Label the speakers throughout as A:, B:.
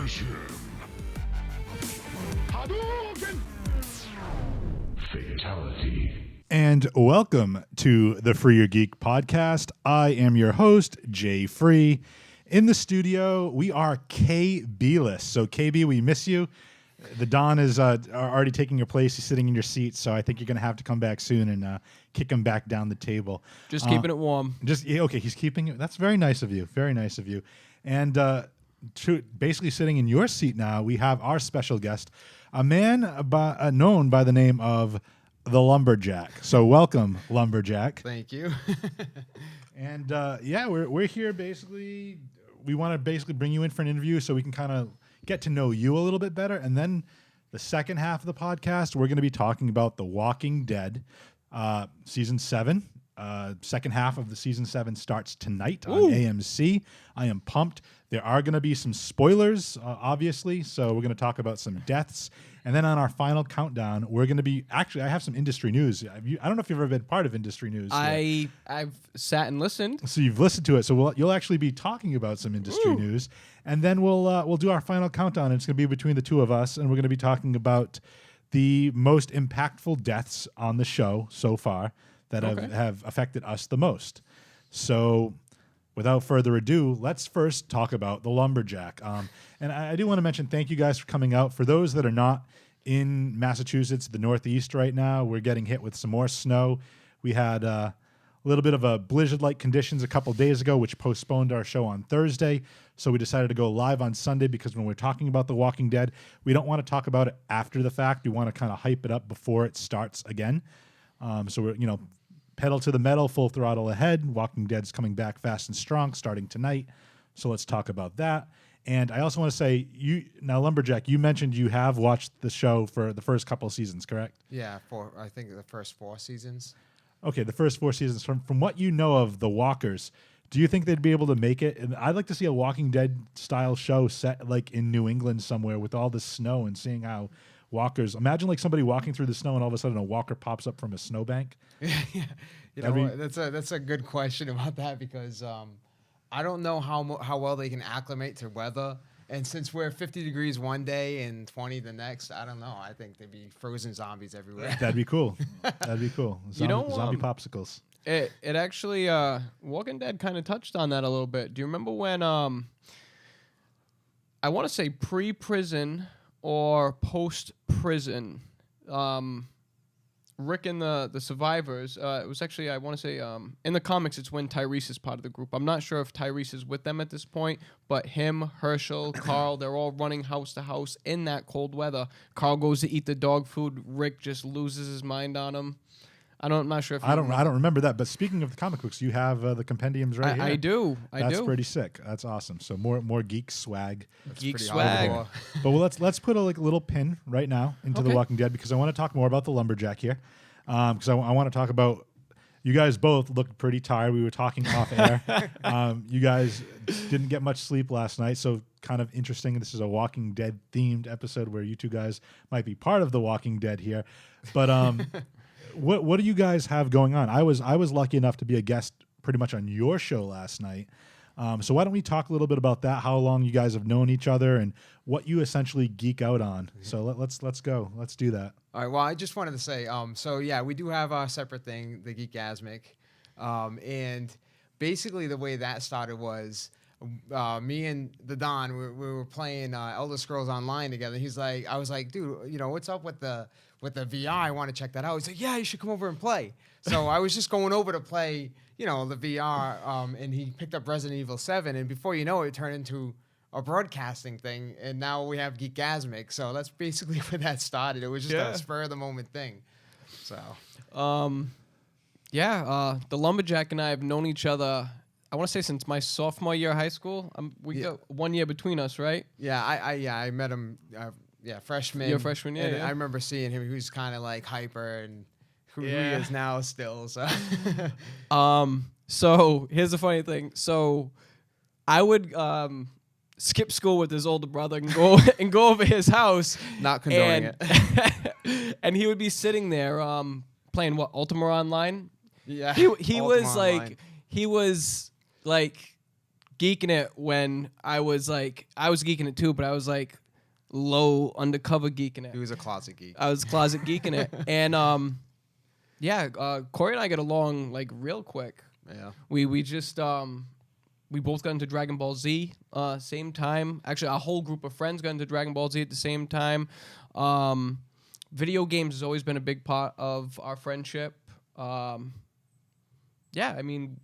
A: Finish him. Hadouken! Fatality.
B: And welcome to the Free Your Geek podcast. I am your host, Jay Free. In the studio, we are KB-less. So KB, we miss you. The Don is already taking your place. He's sitting in your seat, so I think you're going to have to come back soon and kick him back down the table.
C: Just keeping it warm.
B: Okay, he's keeping it. That's very nice of you. Very nice of you. And basically sitting in your seat now, we have our special guest, a man known by the name of the Lumberjack. So welcome, Lumberjack.
D: Thank you.
B: And we're here basically. We want to basically bring you in for an interview so we can kind of get to know you a little bit better. And then the second half of the podcast, we're going to be talking about The Walking Dead, season 7. Second half of the season 7 starts tonight on AMC. I am pumped. There are going to be some spoilers, obviously. So we're going to talk about some deaths. And then on our final countdown, we're going to be... Actually, I have some industry news. I don't know if you've ever been part of industry news.
C: I've sat and listened.
B: So you've listened to it. So you'll actually be talking about some industry news. And then we'll do our final countdown. And it's going to be between the two of us. And we're going to be talking about the most impactful deaths on the show so far that have affected us the most. So without further ado, let's first talk about the Lumberjack. And I do want to mention thank you guys for coming out. For those that are not in Massachusetts, the Northeast right now, we're getting hit with some more snow. We had a little bit of a blizzard-like conditions a couple days ago, which postponed our show on Thursday. So we decided to go live on Sunday because when we're talking about The Walking Dead, we don't want to talk about it after the fact. We want to kind of hype it up before it starts again. So we're, pedal to the metal, full throttle ahead. Walking Dead's coming back fast and strong starting tonight. So let's talk about that. And I also want to say, Lumberjack, you mentioned you have watched the show for the first couple of seasons, correct?
D: Yeah, I think the first 4 seasons.
B: Okay, the first 4 seasons. From what you know of the Walkers, do you think they'd be able to make it? And I'd like to see a Walking Dead style show set like in New England somewhere with all the snow and seeing how walkers. Imagine like somebody walking through the snow and all of a sudden a walker pops up from a snowbank.
D: Yeah, that's a good question about that because I don't know how well they can acclimate to weather. And since we're 50 degrees one day and 20 the next, I don't know. I think there'd be frozen zombies everywhere.
B: That'd be cool. Zombie popsicles.
C: It actually, Walking Dead kind of touched on that a little bit. Do you remember when, I want to say pre-prison or post-prison, Rick and the survivors, it was actually, I want to say, in the comics, it's when Tyrese is part of the group. I'm not sure if Tyrese is with them at this point, but him, Herschel, Carl, they're all running house to house in that cold weather. Carl goes to eat the dog food. Rick just loses his mind on him. I'm not sure if
B: I don't remember that. But speaking of the comic books, you have the compendiums right here.
C: I do.
B: That's pretty sick. That's awesome. So more geek swag.
C: Geek swag.
B: But let's put a little pin right now into The Walking Dead because I want to talk more about the Lumberjack here. Because I want to talk about. You guys both looked pretty tired. We were talking off air. You guys didn't get much sleep last night, so kind of interesting. This is a Walking Dead themed episode where you two guys might be part of The Walking Dead here. But what do you guys have going on? I was lucky enough to be a guest pretty much on your show last night. So why don't we talk a little bit about that? How long you guys have known each other and what you essentially geek out on. So let's go. Let's do that.
D: All right. Well, I just wanted to say, we do have our separate thing, the Geekasmic, and basically the way that started was me and the Don. We were playing Elder Scrolls Online together. I was like, dude, what's up with the VR? I want to check that out. He's like, yeah, you should come over and play. So I was just going over to play, the VR, and he picked up Resident Evil 7, and before you know it turned into a broadcasting thing, and now we have Geekasmic. So that's basically where that started. It was just a spur of the moment thing. So,
C: the Lumberjack and I have known each other, I want to say since my sophomore year of high school. We got 1 year between us, right?
D: Yeah, I met him, freshman.
C: You're a freshman, yeah.
D: I remember seeing him. He was kind of like hyper and who he is now still. So,
C: so here's the funny thing. So I would skip school with his older brother and go over his house.
D: Not condoning
C: it. And he would be sitting there playing Ultima Online.
D: Yeah.
C: He was like geeking it when I was geeking it too, but I was like low undercover geeking it.
D: He was a closet geek.
C: I was closet geeking it, and Corey and I get along like real quick.
D: Yeah.
C: We just we both got into Dragon Ball Z same time. Actually, our whole group of friends got into Dragon Ball Z at the same time. Video games has always been a big part of our friendship. Yeah, I mean,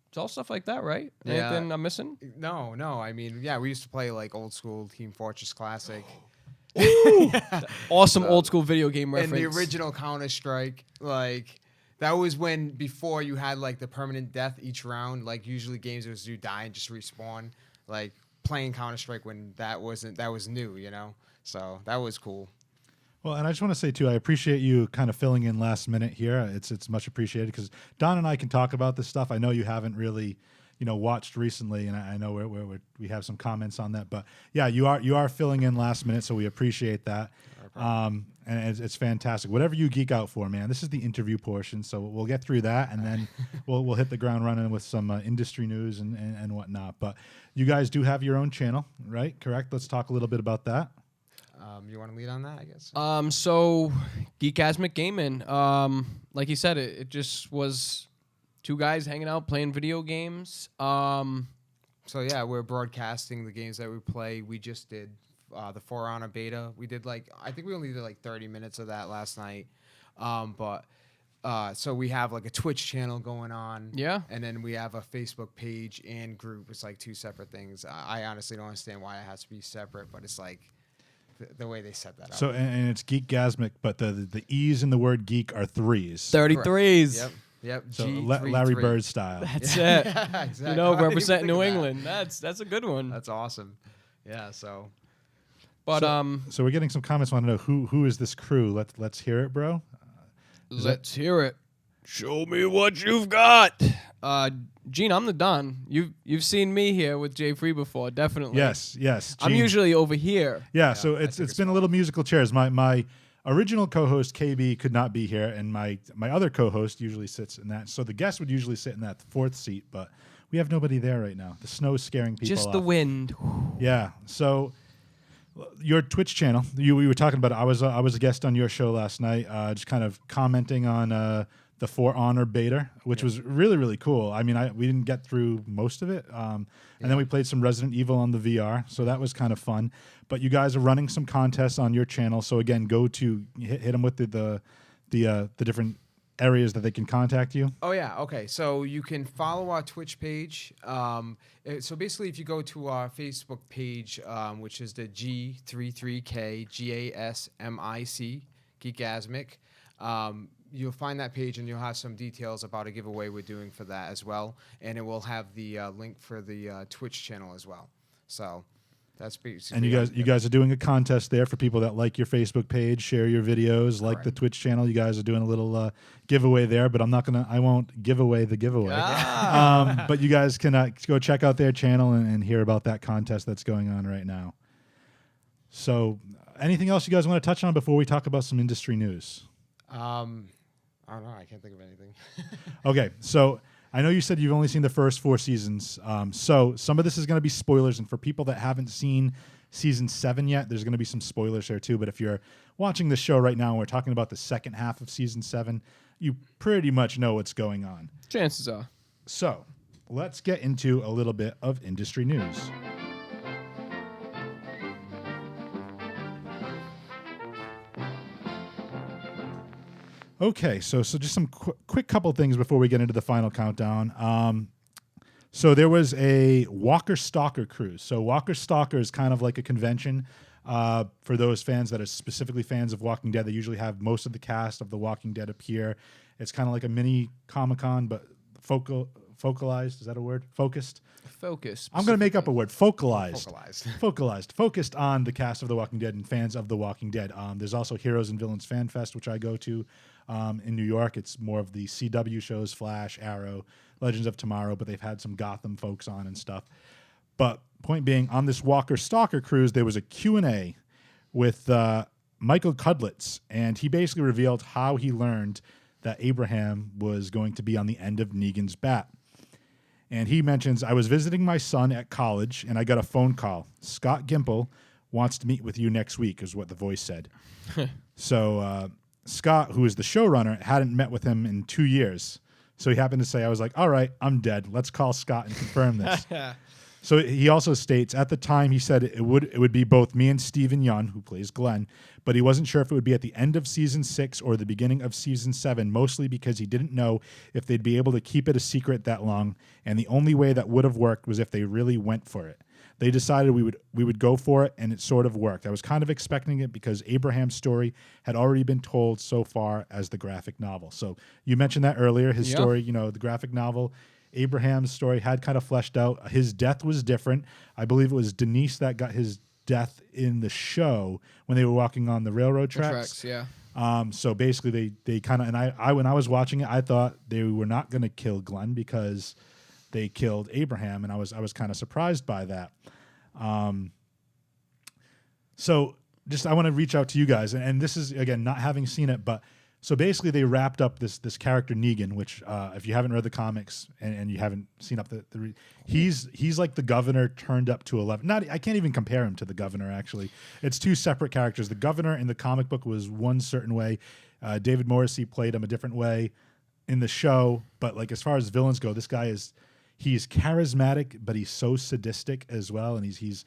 C: it's all stuff like that, right?
D: Yeah.
C: Anything I'm missing?
D: No. I mean, yeah, we used to play like old school Team Fortress Classic.
C: Awesome old school video game reference.
D: And the original Counter-Strike, like that was when before you had like the permanent death each round. Like usually games was you die and just respawn. Like playing Counter-Strike when that was new, you know. So that was cool.
B: Well, and I just want to say too, I appreciate you kind of filling in last minute here. It's much appreciated because Don and I can talk about this stuff. I know you haven't really, watched recently, and I know we have some comments on that. But yeah, you are filling in last minute, so we appreciate that. And it's fantastic. Whatever you geek out for, man. This is the interview portion, so we'll get through that, and then we'll hit the ground running with some industry news and whatnot. But you guys do have your own channel, right? Correct. Let's talk a little bit about that.
D: You want to lead on that, I guess?
C: So Geekasmic Gaming, like you said, it just was two guys hanging out playing video games.
D: So yeah, we're broadcasting the games that we play. We just did the For Honor beta. We did I think we only did 30 minutes of that last night. So we have like a Twitch channel going on.
C: Yeah.
D: And then we have a Facebook page and group. It's like two separate things. I honestly don't understand why it has to be separate, but it's like the way they set that up.
B: So and it's Geekgasmic, but the E's in the word geek are 3s.
C: 33s.
D: Yep.
B: So Larry Bird style.
C: That's it.
D: Yeah, exactly.
C: Representing New England. That's a good one.
D: That's awesome. Yeah. So.
C: But
B: so we're getting some comments. Want to know who is this crew? Let's hear it, bro.
C: Let's hear it. Show me what you've got. Gene, I'm the Don. You've seen me here with Jay Free before, definitely.
B: Yes.
C: I'm
B: Gene.
C: usually over here.
B: Yeah, so it's been a little musical chairs. My original co-host KB could not be here, and my other co-host usually sits in that. So the guest would usually sit in that 4th seat, but we have nobody there right now. The snow's scaring people
C: Just the
B: off.
C: wind.
B: Yeah. So your Twitch channel, we were talking about it. I was a guest on your show last night, just kind of commenting on the For Honor beta, which was really, really cool. I mean, we didn't get through most of it. And then we played some Resident Evil on the VR, so that was kind of fun. But you guys are running some contests on your channel. So again, go to hit them with the different areas that they can contact you.
D: Oh yeah, okay. So you can follow our Twitch page. So basically, if you go to our Facebook page, which is the G33K GASMIC Geekasmic, you'll find that page and you'll have some details about a giveaway we're doing for that as well, and it will have the link for the Twitch channel as well. So that's basically.
B: And you guys are doing a contest there for people that like your Facebook page, share your videos, like the Twitch channel. You guys are doing a little giveaway there, but I won't give away the giveaway. But you guys can go check out their channel and hear about that contest that's going on right now. So, anything else you guys want to touch on before we talk about some industry news?
D: I don't know. I can't think of anything.
B: Okay, so I know you said you've only seen the first 4 seasons. So some of this is going to be spoilers, and for people that haven't seen season 7 yet, there's going to be some spoilers there too. But if you're watching the show right now and we're talking about the second half of season 7, you pretty much know what's going on.
C: Chances are.
B: So let's get into a little bit of industry news. Okay, so just some quick couple things before we get into the final countdown. So there was a Walker Stalker cruise. So Walker Stalker is kind of like a convention for those fans that are specifically fans of Walking Dead. They usually have most of the cast of The Walking Dead appear. It's kind of like a mini Comic-Con, but focalized. Is that a word? Focused?
C: Focus.
B: I'm going to make up a word. Focalized.
D: Focalized.
B: Focused on the cast of The Walking Dead and fans of The Walking Dead. There's also Heroes and Villains Fan Fest, which I go to in New York. It's more of the CW shows, Flash, Arrow, Legends of Tomorrow, but they've had some Gotham folks on and stuff. But point being, on this Walker Stalker cruise, there was a Q&A with Michael Cudlitz, and he basically revealed how he learned that Abraham was going to be on the end of Negan's bat. And he mentions, I was visiting my son at college, and I got a phone call. Scott Gimple wants to meet with you next week, is what the voice said. So Scott, who is the showrunner, hadn't met with him in 2 years. So he happened to say, I was like, all right, I'm dead. Let's call Scott and confirm this. So he also states, at the time, he said it would be both me and Steven Yeun, who plays Glenn, but he wasn't sure if it would be at the end of season 6 or the beginning of season 7, mostly because he didn't know if they'd be able to keep it a secret that long, and the only way that would have worked was if they really went for it. They decided we would go for it, and it sort of worked. I was kind of expecting it because Abraham's story had already been told so far as the graphic novel. So you mentioned that earlier, his story, the graphic novel. Abraham's story had kind of fleshed out. His death was different. I believe it was Denise that got his death in the show when they were walking on the railroad tracks. So basically, they kind of, and I when I was watching it, I thought they were not going to kill Glenn because they killed Abraham, and I was kind of surprised by that. So just I want to reach out to you guys, and this is again not having seen it, but. So basically, they wrapped up this character Negan, which if you haven't read the comics and you haven't seen up he's like the governor turned up to 11. I can't even compare him to the governor. Actually, it's two separate characters. The governor in the comic book was one certain way. David Morrissey played him a different way in the show. But like as far as villains go, this guy he's charismatic, but he's so sadistic as well, and he's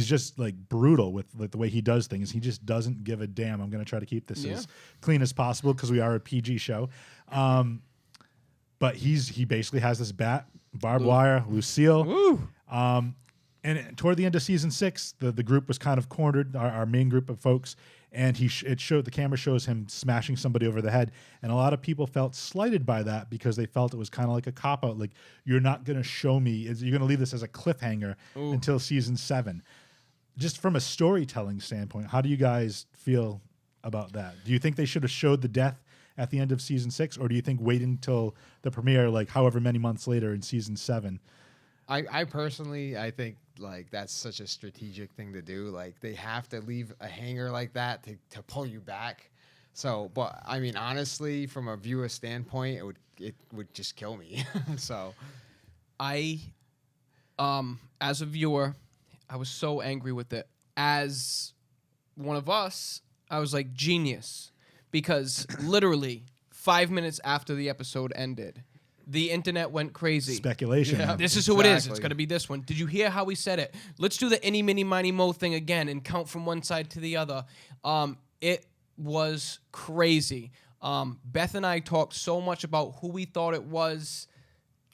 B: just like brutal with like the way he does things. He just doesn't give a damn. I'm going to try to keep this as clean as possible because we are a PG show. But he basically has this bat, barbed wire, Lucille. And toward the end of season 6, the group was kind of cornered, our main group of folks, and the camera shows him smashing somebody over the head, and a lot of people felt slighted by that because they felt it was kind of like a cop out, like you're not going to show me, you're going to leave this as a cliffhanger until season 7. Just from a storytelling standpoint, how do you guys feel about that? Do you think they should have showed the death at the end of season 6, or do you think waiting until the premiere, like however many months later in season 7?
D: I personally, I think like that's such a strategic thing to do. Like they have to leave a hanger like that to pull you back. So, but I mean, honestly, from a viewer standpoint, it would just kill me. So,
C: as a viewer, I was so angry with it. As one of us, I was like genius because literally 5 minutes after the episode ended, the internet went crazy.
B: Speculation.
D: Yeah.
C: This is who it is. It's going to be this one. Did you hear how he said it? Let's do the any, mini, miny, mo thing again and count from one side to the other. It was crazy. Beth and I talked so much about who we thought it was.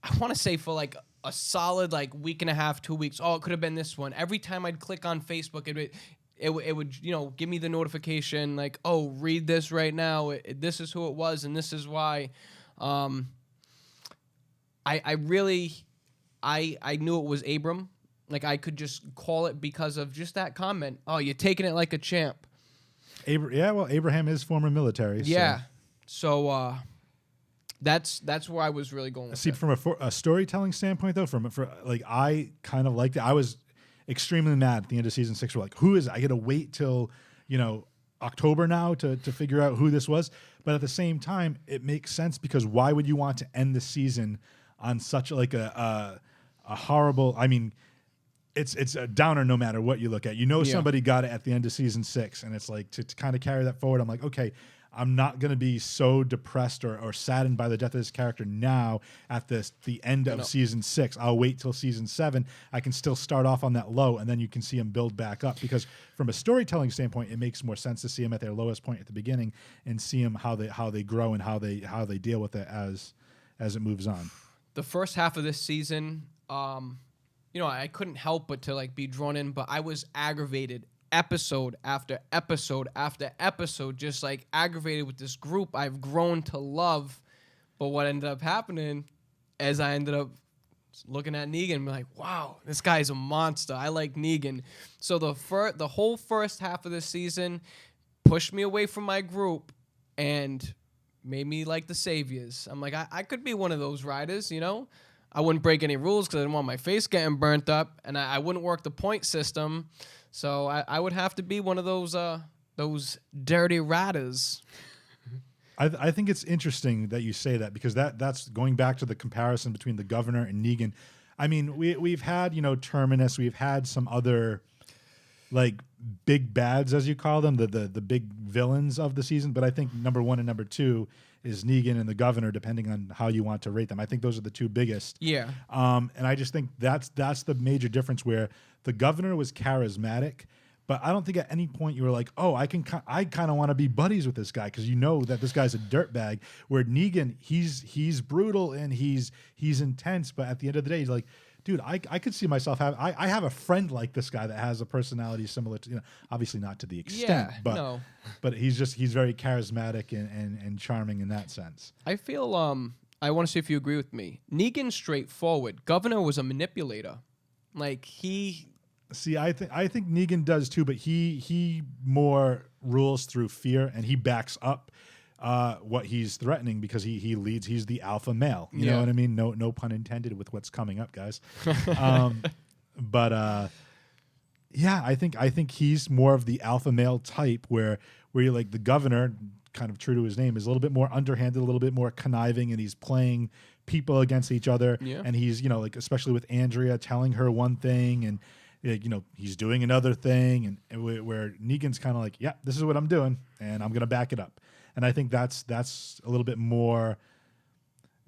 C: I want to say for like a solid like week and a half, 2 weeks. Oh, it could have been this one. Every time I'd click on Facebook, it would give me the notification like, oh, read this right now. This is who it was and this is why. I really knew it was Abram. Like I could just call it because of just that comment. Oh, you're taking it like a champ.
B: Abraham is former military.
C: Yeah. So that's where I was really going with
B: See,
C: it.
B: from a storytelling standpoint, though, I kind of liked it. I was extremely mad at the end of season 6. We're like, who is it? I got to wait till October now to figure out who this was. But at the same time, it makes sense because why would you want to end the season on such like a horrible? I mean, it's a downer no matter what you look at. Somebody got it at the end of season 6, and it's like to kind of carry that forward. I'm like, okay, I'm not going to be so depressed or saddened by the death of this character now at the end of season 6. I'll wait till season 7. I can still start off on that low, and then you can see him build back up. Because from a storytelling standpoint, it makes more sense to see him at their lowest point at the beginning and see him how they grow and how they deal with it as it moves on.
C: The first half of this season, I couldn't help but to like be drawn in, but I was aggravated episode after episode after episode, just like aggravated with this group I've grown to love. But what ended up happening is I ended up looking at Negan and be like, wow, this guy's a monster. I like Negan. So the whole first half of this season pushed me away from my group and made me like the saviors. I'm like, I could be one of those riders, I wouldn't break any rules because I didn't want my face getting burnt up, and I wouldn't work the point system. So I would have to be one of those dirty riders.
B: I think it's interesting that you say that because that's going back to the comparison between the governor and Negan. I mean, we've had, Terminus, we've had some other like big bads, as you call them, the big villains of the season. But I think number 1 and number 2 is Negan and the governor, depending on how you want to rate them. I think those are the two biggest.
C: Yeah.
B: And I just think that's the major difference where the governor was charismatic, but I don't think at any point you were like, oh, I kind of want to be buddies with this guy because you know that this guy's a dirtbag. Where Negan, he's brutal and he's intense, but at the end of the day, he's like, dude, I could see myself I have a friend like this guy that has a personality similar to, obviously not to the extent, but he's very charismatic and charming in that sense.
C: I feel I want to see if you agree with me. Negan's straightforward. Governor was a manipulator. Like he
B: See, I think Negan does too, but he more rules through fear and he backs up what he's threatening because he leads. He's the alpha male. You know what I mean? No pun intended with what's coming up, guys. But yeah, I think he's more of the alpha male type where you're like the governor, kind of true to his name, is a little bit more underhanded, a little bit more conniving, and he's playing people against each other. Yeah. And he's like especially with Andrea telling her one thing and. He's doing another thing, and where Negan's kind of like, yeah, this is what I'm doing, and I'm gonna back it up. And I think that's a little bit more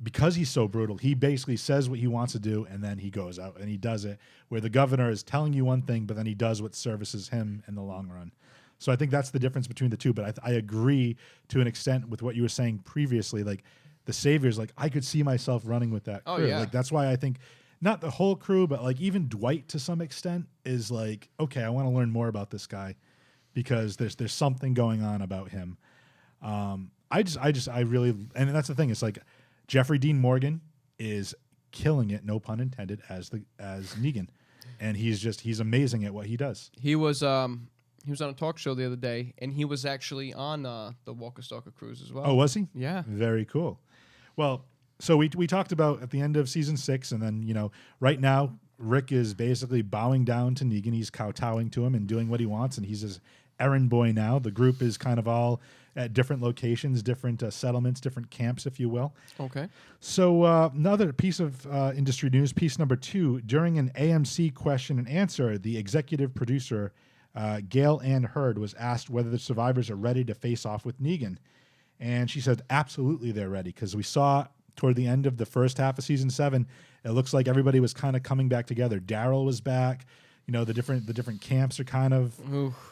B: because he's so brutal. He basically says what he wants to do, and then he goes out and he does it. Where the governor is telling you one thing, but then he does what services him in the long run. So I think that's the difference between the two. But I agree to an extent with what you were saying previously. Like the Saviors, like I could see myself running with that crew.
C: Oh, yeah.
B: Like that's why I think. Not the whole crew, but like even Dwight to some extent is like, okay, I want to learn more about this guy because there's something going on about him. I really, and that's the thing. It's like Jeffrey Dean Morgan is killing it, no pun intended, as Negan, and he's amazing at what he does.
C: He was on a talk show the other day, and he was actually on the Walker Stalker cruise as well.
B: Oh, was he?
C: Yeah.
B: Very cool. Well. So we talked about at the end of season 6, and then right now Rick is basically bowing down to Negan. He's kowtowing to him and doing what he wants, and he's his errand boy now. The group is kind of all at different locations, different settlements, different camps, if you will.
C: Okay.
B: So another piece of industry news, piece number 2. During an AMC question and answer, the executive producer Gail Ann Hurd was asked whether the survivors are ready to face off with Negan, and she said absolutely they're ready because we saw. Toward the end of the first half of season 7, it looks like everybody was kind of coming back together. Daryl was back. The different camps are kind of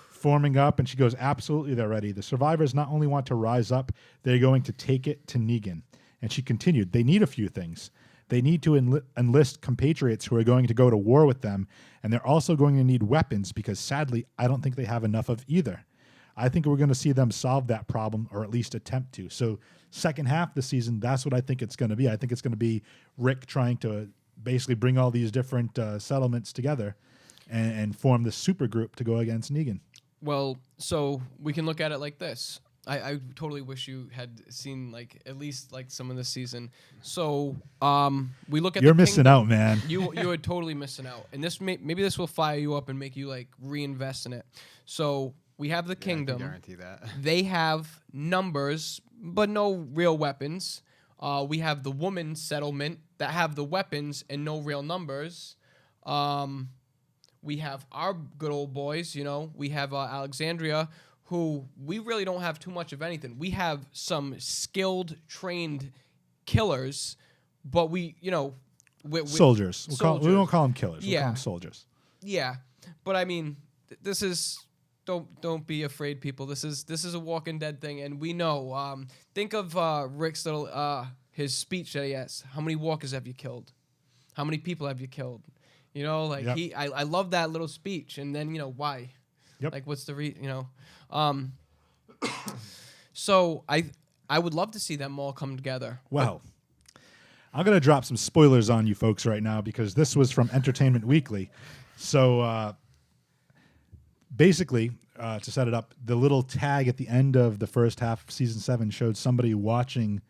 B: forming up, and she goes, absolutely, they're ready. The survivors not only want to rise up, they're going to take it to Negan. And she continued, they need a few things. They need to enlist compatriots who are going to go to war with them, and they're also going to need weapons because, sadly, I don't think they have enough of either. I think we're going to see them solve that problem or at least attempt to. So second half of the season, that's what I think it's going to be. I think it's going to be Rick trying to basically bring all these different settlements together and form this super group to go against Negan.
C: Well, so we can look at it like this. I totally wish you had seen at least some of this season. So we look at
B: you're missing out, man.
C: You are totally missing out, and maybe this will fire you up and make you reinvest in it. So we have the kingdom.
D: I can guarantee that.
C: They have numbers, but no real weapons. We have the woman settlement that have the weapons and no real numbers. We have our good old boys. We have Alexandria, who we really don't have too much of anything. We have some skilled, trained killers, but
B: soldiers. We won't call them killers. We'll call them soldiers.
C: Yeah, but I mean, this is don't be afraid, people. This is a Walking Dead thing, and we know. Think of Rick's little his speech that he has. How many walkers have you killed? How many people have you killed? Yep. I love that little speech, and then why?
B: Yep.
C: What's the So I would love to see them all come together.
B: Well, I'm going to drop some spoilers on you folks right now because this was from Entertainment Weekly. So basically, to set it up, the little tag at the end of the first half of season 7 showed somebody watching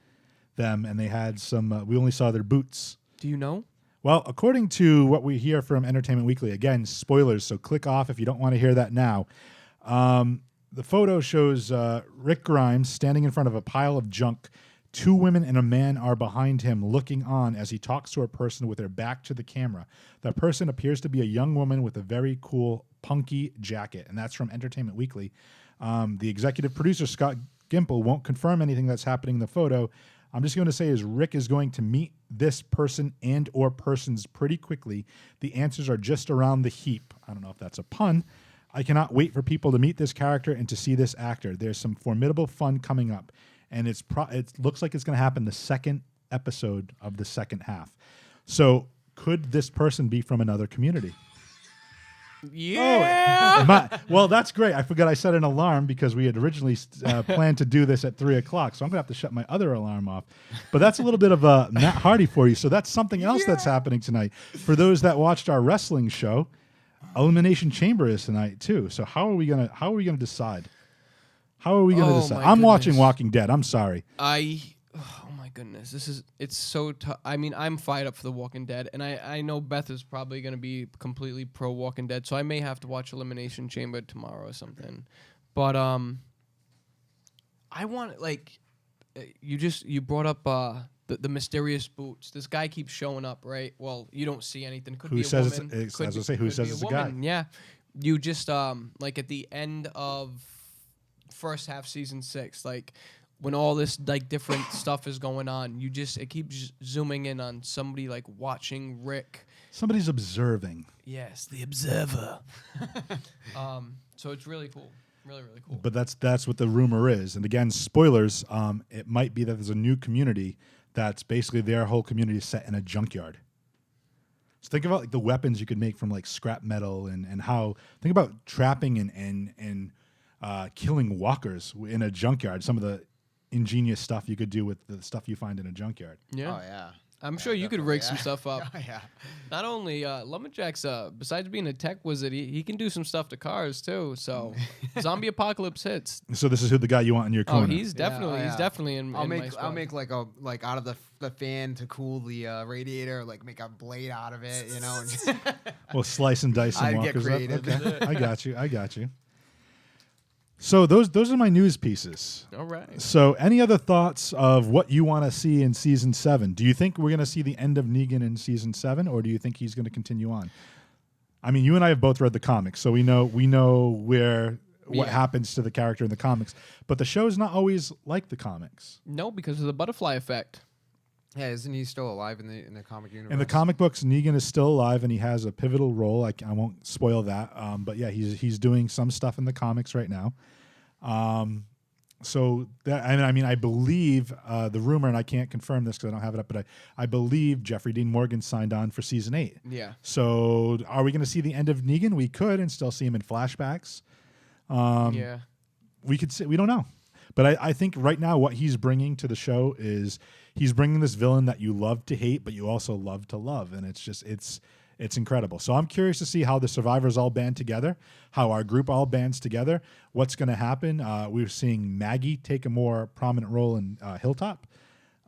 B: them, and they had some. We only saw their boots.
C: Do you know?
B: Well, according to what we hear from Entertainment Weekly, again, spoilers, so click off if you don't want to hear that now. the photo shows Rick Grimes standing in front of a pile of junk. 2 women and a man are behind him looking on as he talks to a person with their back to the camera. That person appears to be a young woman with a very cool punky jacket, and that's from Entertainment Weekly. The executive producer, Scott Gimple, won't confirm anything that's happening in the photo. I'm just going to say is Rick is going to meet this person and or persons pretty quickly. The answers are just around the heap. I don't know if that's a pun. I cannot wait for people to meet this character and to see this actor. There's some formidable fun coming up. And it looks like it's going to happen the second episode of the second half. So could this person be from another community?
C: Yeah.
B: Well, that's great. I forgot I set an alarm because we had originally planned to do this at 3 o'clock. So I'm going to have to shut my other alarm off. But that's a little bit of a Matt Hardy for you. So that's something else that's happening tonight. For those that watched our wrestling show, Elimination Chamber is tonight too. So how are we going to decide? How are we going to decide? I'm watching Walking Dead. I'm sorry.
C: Oh my goodness, it's so tough. I mean, I'm fired up for The Walking Dead, and I know Beth is probably going to be completely pro Walking Dead, so I may have to watch Elimination Chamber tomorrow or something. But I want you brought up the mysterious boots. This guy keeps showing up, right? Well, you don't see anything. Could
B: Who
C: be
B: says
C: a woman.
B: it's, as I say, who says it's a guy?
C: Yeah, you just like at the end of first half season 6, like when all this like different stuff is going on, it keeps zooming in on somebody like watching Rick.
B: Somebody's observing.
C: Yes, the observer. So it's really cool, really cool.
B: But that's what the rumor is. And again, spoilers. It might be that there's a new community that's basically their whole community is set in a junkyard. So think about like the weapons you could make from like scrap metal and how think about trapping and killing walkers in a junkyard. Some of the ingenious stuff you could do with the stuff you find in a junkyard.
C: Yeah.
D: Oh yeah.
C: I'm sure you could rig some stuff up.
D: Oh, yeah.
C: Not only Lumberjack's, besides being a tech wizard, he can do some stuff to cars too. So zombie apocalypse hits.
B: So this is who the guy you want in your corner.
C: Oh, he's definitely in.
D: I'll
C: my squad.
D: I'll make like out of the fan to cool the radiator, like make a blade out of it, you know.
B: Well, slice and dice some
D: I'd get
B: walkers
D: creative.
B: up. Okay. I got you. So those are my news pieces.
C: All right.
B: So any other thoughts of what you want to see in season 7? Do you think we're going to see the end of Negan in season 7, or do you think he's going to continue on? I mean, you and I have both read the comics, so we know what happens to the character in the comics. But the show's not always like the comics.
C: No, because of the butterfly effect.
D: Yeah, isn't he still alive in the comic universe?
B: In the comic books, Negan is still alive, and he has a pivotal role. I won't spoil that, but yeah, he's doing some stuff in the comics right now. So that I mean, I believe the rumor, and I can't confirm this because I don't have it up, but I believe Jeffrey Dean Morgan signed on for season 8.
C: Yeah.
B: So are we going to see the end of Negan? We could, and still see him in flashbacks.
C: Yeah.
B: We could see. We don't know. But I think right now what he's bringing to the show is he's bringing this villain that you love to hate, but you also love to love. And it's incredible. So I'm curious to see how the survivors all band together, how our group all bands together, what's going to happen. We're seeing Maggie take a more prominent role in Hilltop.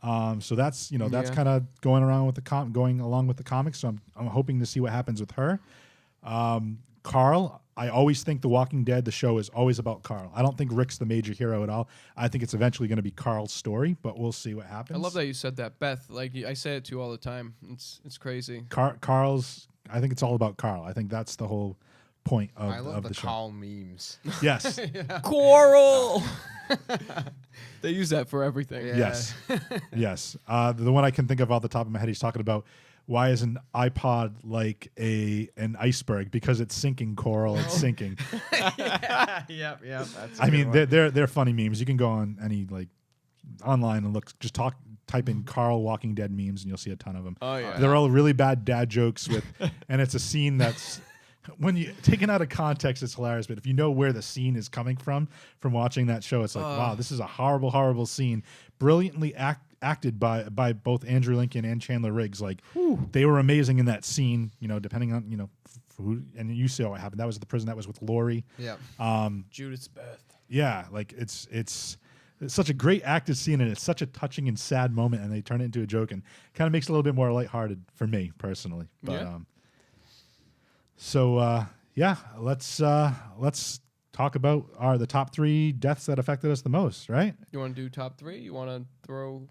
B: So that's kind of going along with the comics. So I'm hoping to see what happens with her. Carl, I always think The Walking Dead, the show, is always about Carl. I don't think Rick's the major hero at all. I think it's eventually going to be Carl's story, but we'll see what happens.
C: I love that you said that, Beth. Like I say it to you all the time. It's crazy.
B: Carl's. I think it's all about Carl. I think that's the whole point of
D: I love
B: the show.
D: Carl memes.
B: Yes.
C: Coral. They use that for everything.
D: Yeah.
B: Yes. Yes. The one I can think of off the top of my head, he's talking about why is an iPod like an iceberg? Because it's sinking, Coral. It's sinking.
D: Yep. That's
B: I mean, they're funny memes. You can go on any online and look. Just type in Carl Walking Dead memes, and you'll see a ton of them.
C: Oh yeah.
B: They're all really bad dad jokes and it's a scene that's when you taken out of context, it's hilarious. But if you know where the scene is coming from watching that show, it's like, wow, this is a horrible, horrible scene. Brilliantly acted by both Andrew Lincoln and Chandler Riggs. Like, they were amazing in that scene. Depending on who, and you see what happened. That was at the prison. That was with Lori.
D: Yeah.
C: Judith's Beth.
B: Yeah, like it's such a great acted scene, and it's such a touching and sad moment, and they turn it into a joke, and kind of makes it a little bit more lighthearted for me personally. But
C: yeah.
B: So let's talk about the top 3 deaths that affected us the most, right?
C: You want to do top 3? You want to throw?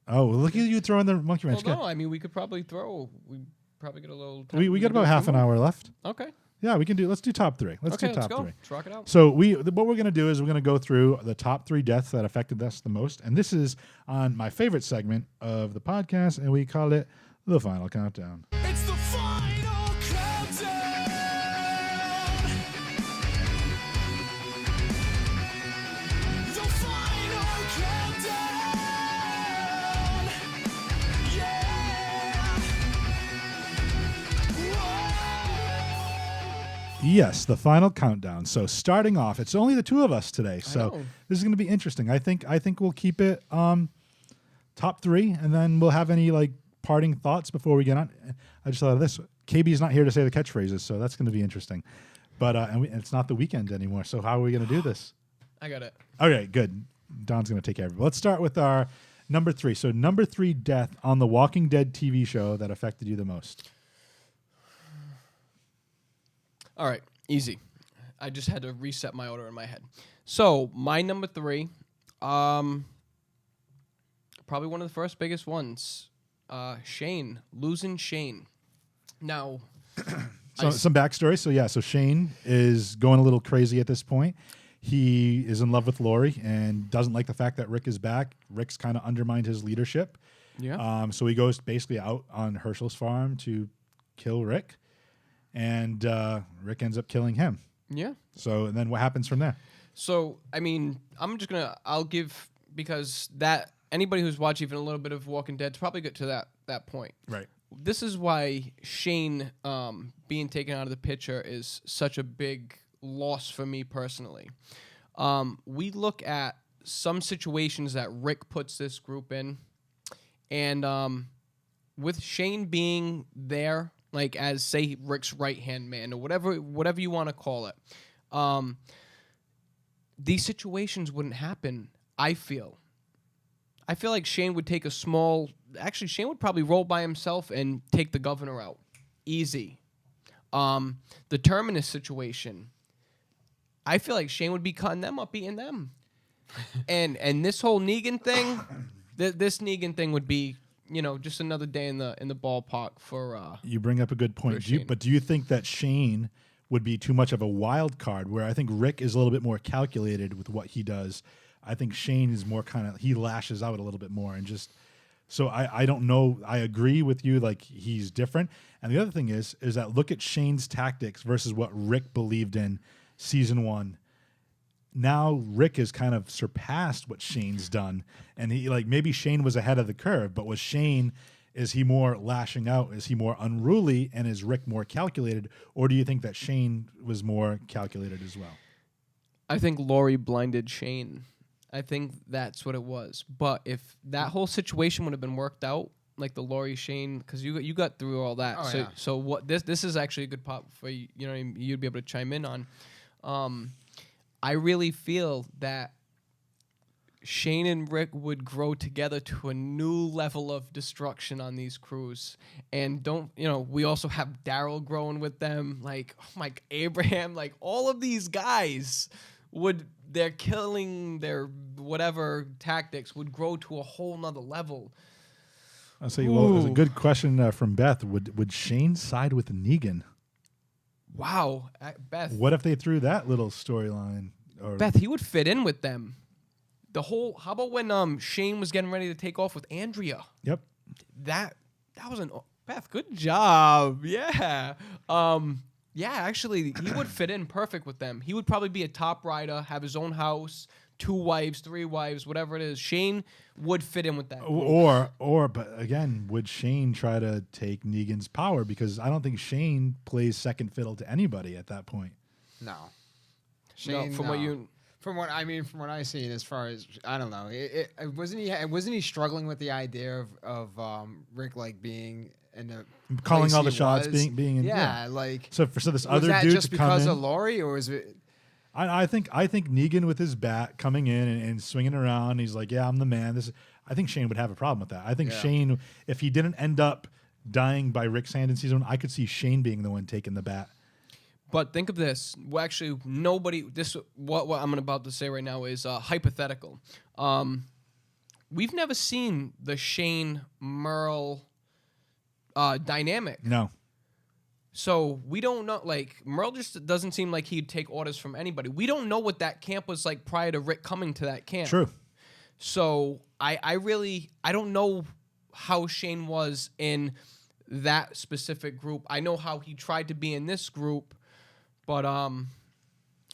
B: Oh, well, look at you throwing the monkey wrench.
C: Well, no, I mean we could probably throw. We probably get a little.
B: We got
C: can do
B: about
C: a
B: half
C: few
B: an
C: more.
B: hour left.
C: Okay.
B: Yeah, we can do. Let's do top 3. Let's do top
C: let's go.
B: 3.
C: Let's rock it out.
B: So what we're going to do is we're going to go through the top 3 deaths that affected us the most, and this is on my favorite segment of the podcast, and we call it the Final Countdown.
A: It's the final countdown. The final countdown. Yeah. Whoa.
B: Yes, the Final Countdown. So starting off, it's only the 2 of us today, so
C: know.
B: this is going to be interesting. I think we'll keep it top 3, and then we'll have any like parting thoughts before we get on. I just thought of this. KB's not here to say the catchphrases, so that's going to be interesting. But and it's not the weekend anymore, so how are we going to do this?
C: I got it.
B: Okay, good. Don's going to take care of it. Let's start with our number 3. So number 3 death on the Walking Dead TV show that affected you the most.
C: All right, easy. I just had to reset my order in my head. So my number 3, probably one of the first biggest ones. Shane, losing Shane. Now,
B: So some backstory. So Shane is going a little crazy at this point. He is in love with Lori and doesn't like the fact that Rick is back. Rick's kind of undermined his leadership.
C: yeah,
B: So he goes basically out on Herschel's farm to kill Rick, and Rick ends up killing him.
C: yeah.
B: So and then what happens from there?
C: So I mean, I'll give because that anybody who's watched even a little bit of Walking Dead probably get to that point.
B: Right.
C: This is why Shane being taken out of the picture is such a big loss for me personally. We look at some situations that Rick puts this group in, and with Shane being there, like as say Rick's right hand man or whatever you want to call it, these situations wouldn't happen. I feel like Shane would take Shane would probably roll by himself and take the governor out. Easy. The Terminus situation, I feel like Shane would be cutting them up, beating them. and this whole Negan thing, this Negan thing would be, just another day in the ballpark for
B: You bring up a good point. Do you think that Shane would be too much of a wild card, where I think Rick is a little bit more calculated with what he does? I think Shane is more he lashes out a little bit more and just. So I don't know. I agree with you. Like he's different. And the other thing is that look at Shane's tactics versus what Rick believed in season 1. Now Rick has kind of surpassed what Shane's done. And he maybe Shane was ahead of the curve, but was Shane, is he more lashing out? Is he more unruly? And is Rick more calculated? Or do you think that Shane was more calculated as well?
C: I think Lori blinded Shane. I think that's what it was. But if that whole situation would have been worked out, like the Lori Shane, because you got through all that.
D: Oh,
C: so
D: yeah.
C: so what this is actually a good part for you. You'd be able to chime in on. I really feel that Shane and Rick would grow together to a new level of destruction on these crews. And we also have Daryl growing with them, like Abraham, like all of these guys their killing, their whatever tactics would grow to a whole nother level.
B: I'll say, well, it's a good question from Beth. Would Shane side with Negan?
C: Wow, Beth.
B: What if they threw that little storyline?
C: Beth, he would fit in with them. How about when Shane was getting ready to take off with Andrea?
B: Yep.
C: That was Beth, good job. Yeah. Yeah, actually, he would fit in perfect with them. He would probably be a top rider, have his own house, 2 wives, 3 wives, whatever it is. Shane would fit in with that.
B: But again, would Shane try to take Negan's power? Because I don't think Shane plays second fiddle to anybody at that point.
D: No.
C: Shane,
D: From what I've seen, as far as I don't know, wasn't he struggling with the idea of Rick being in the
B: calling
D: place
B: all the
D: he
B: shots,
D: was?
B: being in, So this
D: was
B: other
D: that
B: dude
D: just
B: to come
D: because
B: in,
D: of Lori, or was it?
B: I think Negan with his bat coming in and swinging around. He's like, yeah, I'm the man. I think Shane would have a problem with that. I think Shane, if he didn't end up dying by Rick's hand in season 1, I could see Shane being the one taking the bat.
C: But think of this. Well, actually, nobody. What I'm about to say right now is hypothetical. We've never seen the Shane Merle dynamic.
B: No.
C: So we don't know. Like Merle just doesn't seem like he'd take orders from anybody. We don't know what that camp was like prior to Rick coming to that camp.
B: True.
C: So I don't know how Shane was in that specific group. I know how he tried to be in this group, but I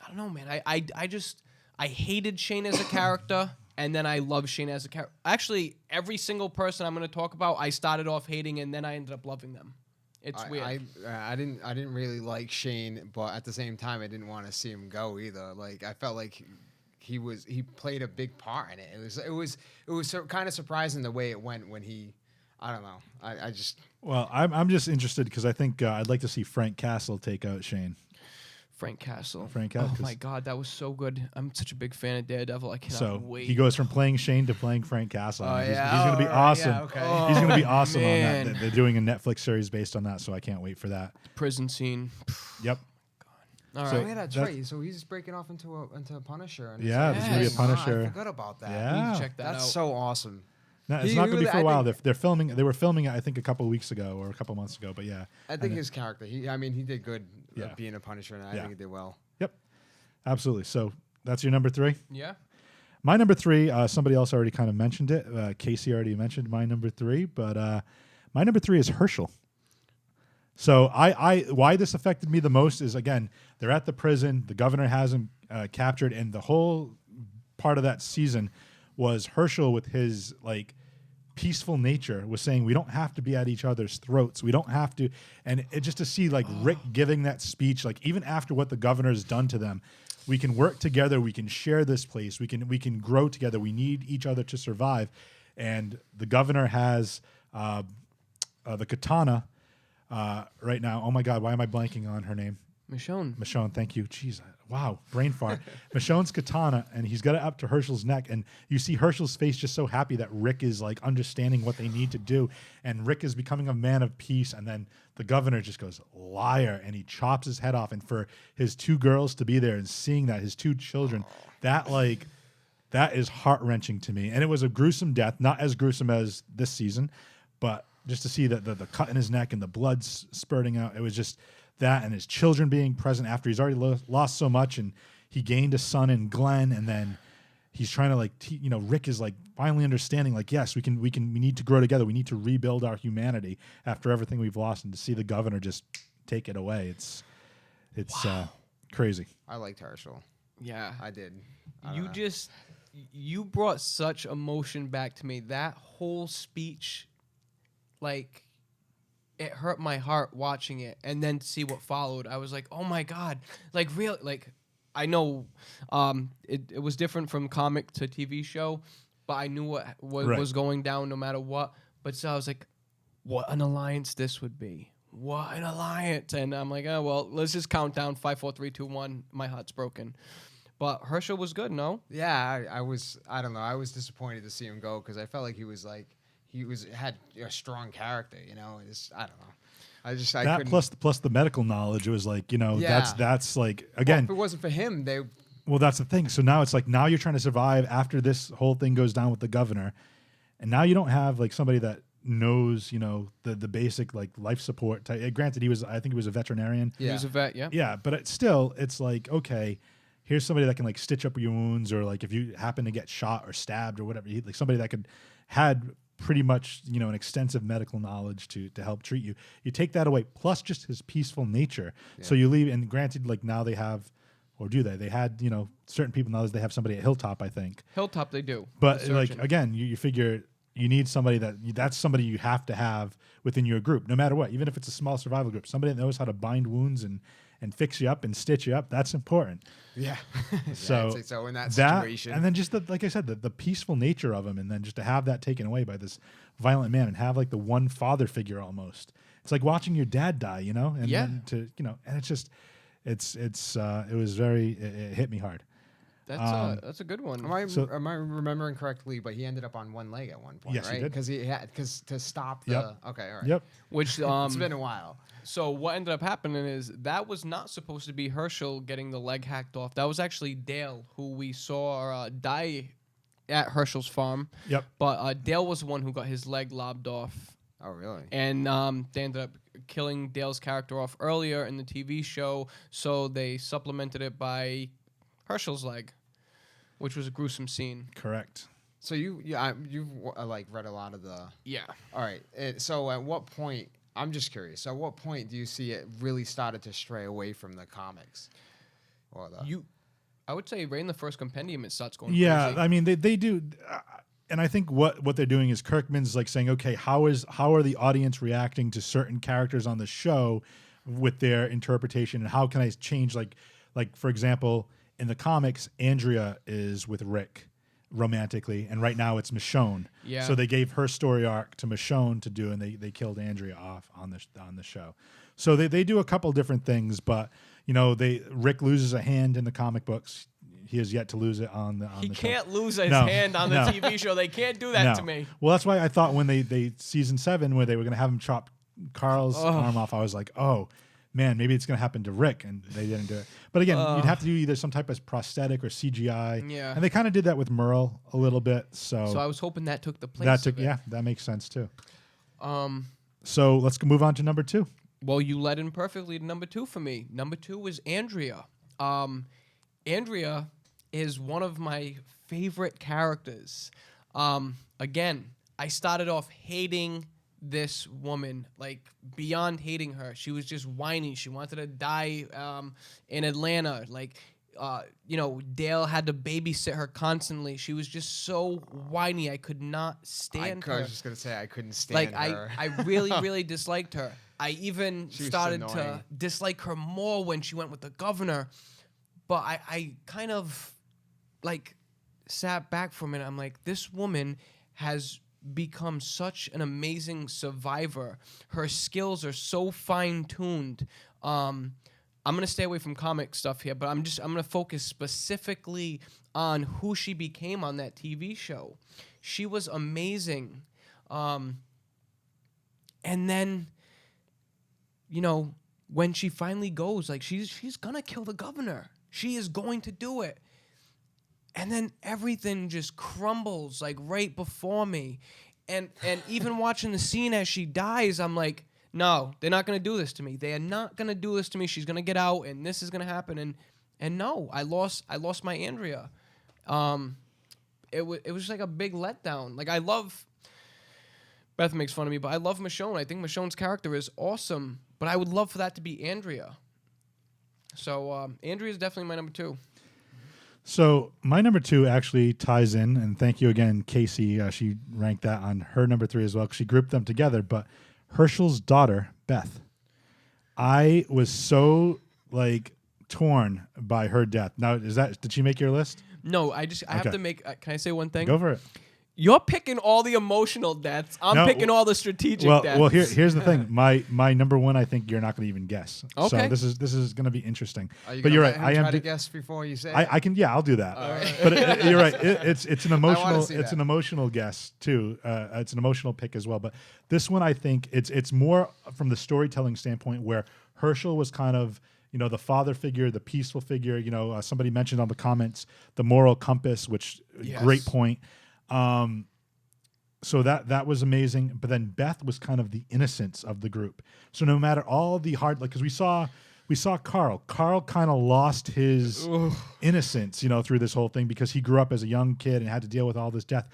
C: don't know, man. I hated Shane as a character, and then I love Shane as a character. Actually, every single person I'm going to talk about, I started off hating, and then I ended up loving them. It's weird.
D: I didn't really like Shane, but at the same time, I didn't want to see him go either. Like I felt like he played a big part in it. It was kind of surprising the way it went when he. I don't know. I just.
B: Well, I'm just interested because I think I'd like to see Frank Castle take out Shane.
C: Frank Castle.
B: Castle,
C: Oh my God, that was so good. I'm such a big fan of Daredevil. I cannot
B: So
C: wait.
B: he goes from playing Shane to playing Frank Castle.
D: Oh,
B: He's
D: yeah.
B: going to be
D: Oh, right,
B: awesome.
D: yeah, okay.
B: He's going to be awesome on
C: man.
B: that. They're doing a Netflix series based on that, so I can't wait for that.
C: Prison scene.
B: Yep.
C: All right.
B: So-
D: Oh yeah, that's
B: That's-
D: right. So he's breaking off into a Punisher. And
B: Yeah,
C: there's gonna be a
B: Punisher.
D: I forgot about that.
B: Yeah.
C: Check that
D: That's
C: out.
D: so awesome.
B: No, it's
D: He
B: not going to be
D: really-
B: for a
D: I
B: while.
D: think-
B: They're filming. They were filming it, I think, a couple weeks ago or a couple months ago. But yeah,
D: I think his character. He did good
B: Yeah.
D: being a Punisher, and I
B: Yeah.
D: think he did well.
B: yep, absolutely. So that's your number 3.
C: Yeah.
B: My number 3. Somebody else already kind of mentioned it. Casey already mentioned my number 3, but my number 3 is Herschel. So I why this affected me the most is, again, they're at the prison. The governor has him captured, and the whole part of that season was Herschel with his like peaceful nature was saying we don't have to be at each other's throats. We don't have to. And it just to see like Rick giving that speech, like even after what the governor's done to them, we can work together. We can share this place. We can grow together. We need each other to survive. And the governor has the katana right now. Oh my God, why am I blanking on her name?
C: Michonne.
B: Michonne, thank you. Jeez, wow, brain fart. Michonne's katana, and he's got it up to Herschel's neck, and you see Herschel's face just so happy that Rick is like understanding what they need to do, and Rick is becoming a man of peace, and then the governor just goes, liar, and he chops his head off, and for his 2 girls to be there and seeing that, his 2 children, that is heart-wrenching to me, and it was a gruesome death, not as gruesome as this season, but just to see that the cut in his neck and the blood spurting out, it was just that, and his children being present after he's already lost so much, and he gained a son in Glenn, and then he's trying to Rick is like finally understanding, like, yes, we need to grow together, we need to rebuild our humanity after everything we've lost, and to see the governor just take it away, it's crazy.
D: I liked Herschel.
C: Yeah.
D: I did. I don't know.
C: You brought such emotion back to me. That whole speech, like, it hurt my heart watching it, and then to see what followed, I was like, oh my God, like real, like I know it was different from comic to TV show, but I knew what
B: Right.
C: was going down no matter what. But so I was like, what an alliance this would be. What an alliance. And I'm like, oh, well, let's just count down 5, 4, 3, 2, 1. My heart's broken. But Herschel was good, no?
D: Yeah, I don't know. I was disappointed to see him go because I felt like he had a strong character, you know. I don't know. I
B: That
D: couldn't.
B: plus the medical knowledge, it was like,
D: Yeah.
B: that's like,
D: Well,
B: again,
D: if it wasn't for him,
B: well, that's the thing. So now it's like, now you're trying to survive after this whole thing goes down with the governor, and now you don't have like somebody that knows, the basic like life support type. Granted, I think he was a veterinarian.
C: He was a vet, yeah.
B: Yeah, but it's like, okay, here's somebody that can like stitch up your wounds, or like if you happen to get shot or stabbed or whatever, like somebody that had pretty much, an extensive medical knowledge to help treat you. You take that away, plus just his peaceful nature.
D: Yeah.
B: So you leave, and granted, like now they have, or do they? They had, certain people now they have somebody at Hilltop, I think.
C: Hilltop, they do.
B: But
C: The
B: like
C: surgeon.
B: again, you figure you need somebody that's somebody you have to have within your group, no matter what. Even if it's a small survival group, somebody that knows how to bind wounds and fix you up and stitch you up. That's important.
D: yeah.
B: So
D: I'd say so in that situation.
B: and then just like I said, the peaceful nature of him, and then just to have that taken away by this violent man, and have like the one father figure almost. It's like watching your dad die, and
C: Yeah.
B: then and it's just, it was very, it hit me hard.
C: That's a good one.
D: Am I remembering correctly? But he ended up on one leg at one point,
B: Yes, he
D: right?
B: did.
D: Because to stop the.
B: Yep.
D: Okay, all right.
B: Yep.
C: Which
D: It's been a while.
C: So what ended up happening is that was not supposed to be Herschel getting the leg hacked off. That was actually Dale, who we saw die at Herschel's farm.
B: Yep.
C: But Dale was the one who got his leg lobbed off.
D: Oh, really?
C: And they ended up killing Dale's character off earlier in the TV show, so they supplemented it by Herschel's leg, which was a gruesome scene.
B: Correct.
D: So you've like read a lot of the.
C: Yeah.
D: All right. So at what point? I'm just curious. At what point do you see it really started to stray away from the comics? Or
C: I would say right in the first compendium it starts going
B: Yeah,
C: crazy.
B: I mean they do, and I think what they're doing is Kirkman's like saying, okay, how are the audience reacting to certain characters on the show with their interpretation, and how can I change like for example in the comics Andrea is with Rick romantically, and right now it's Michonne.
C: Yeah.
B: So they gave her story arc to Michonne to do, and they killed Andrea off on the show. So they do a couple different things, but Rick loses a hand in the comic books. He has yet to lose it on the
C: He
B: show.
C: can't lose his
B: No,
C: hand on the
B: no.
C: TV show. They can't do that to me.
B: Well, that's why I thought when they season 7 where they were going to have him chop Carl's arm off, I was like, oh man, maybe it's going to happen to Rick, and they didn't do it. But again, you'd have to do either some type of prosthetic or CGI.
C: Yeah.
B: And they kind of did that with Merle a little bit. So
C: I was hoping that took the place
B: that took
C: of it.
B: yeah, that makes sense too. So let's move on to number 2.
C: Well, you led in perfectly to number 2 for me. Number 2 was Andrea. Andrea is one of my favorite characters. Again, I started off hating this woman, like beyond hating her. She was just whiny. She wanted to die in Atlanta. Like, Dale had to babysit her constantly. She was just so whiny. I could not stand her.
D: I was just gonna say I couldn't stand
C: Like
D: her.
C: I really, really disliked her. I even
D: She was
C: started
D: annoying.
C: to dislike her more when she went with the governor. But I kind of like sat back for a minute. I'm like, this woman has become such an amazing survivor. Her skills are so fine-tuned. I'm gonna stay away from comic stuff here, but I'm gonna focus specifically on who she became on that TV show. She was amazing. And then, when she finally goes, like she's gonna kill the governor. She is going to do it. And then everything just crumbles like right before me. And even watching the scene as she dies, I'm like, no, they're not going to do this to me. They are not going to do this to me. She's going to get out and this is going to happen. And no, I lost my Andrea. It was like a big letdown. Like Beth makes fun of me, but I love Michonne. I think Michonne's character is awesome, but I would love for that to be Andrea. So Andrea is definitely my number 2.
B: So my number 2 actually ties in, and thank you again, Casey. She ranked that on her number 3 as well, because she grouped them together. But Herschel's daughter, Beth, I was so torn by her death. Now, did she make your list?
C: No, I have
B: Okay.
C: to make. Can I say one thing?
B: Go for it.
C: You're picking all the emotional deaths. I'm
B: No,
C: picking all the strategic deaths.
B: Well, here's the thing. My number 1, I think you're not going to even guess.
C: Okay.
B: So this is going to be interesting.
D: Are you
B: But
D: gonna
B: you're
D: let
B: right.
D: him try to guess before you say it?
B: I can. Yeah, I'll do that.
D: right.
B: But you're right. It's an emotional.
D: see
B: It's
D: that.
B: an emotional guess too. It's an emotional pick as well. But this one, I think it's more from the storytelling standpoint, where Herschel was kind of the father figure, the peaceful figure. Somebody mentioned on the comments the moral compass, which
C: Yes.
B: great point. So that was amazing. But then Beth was kind of the innocence of the group. So no matter all the hard, because we saw Carl. Carl kind of lost his innocence, through this whole thing, because he grew up as a young kid and had to deal with all this death.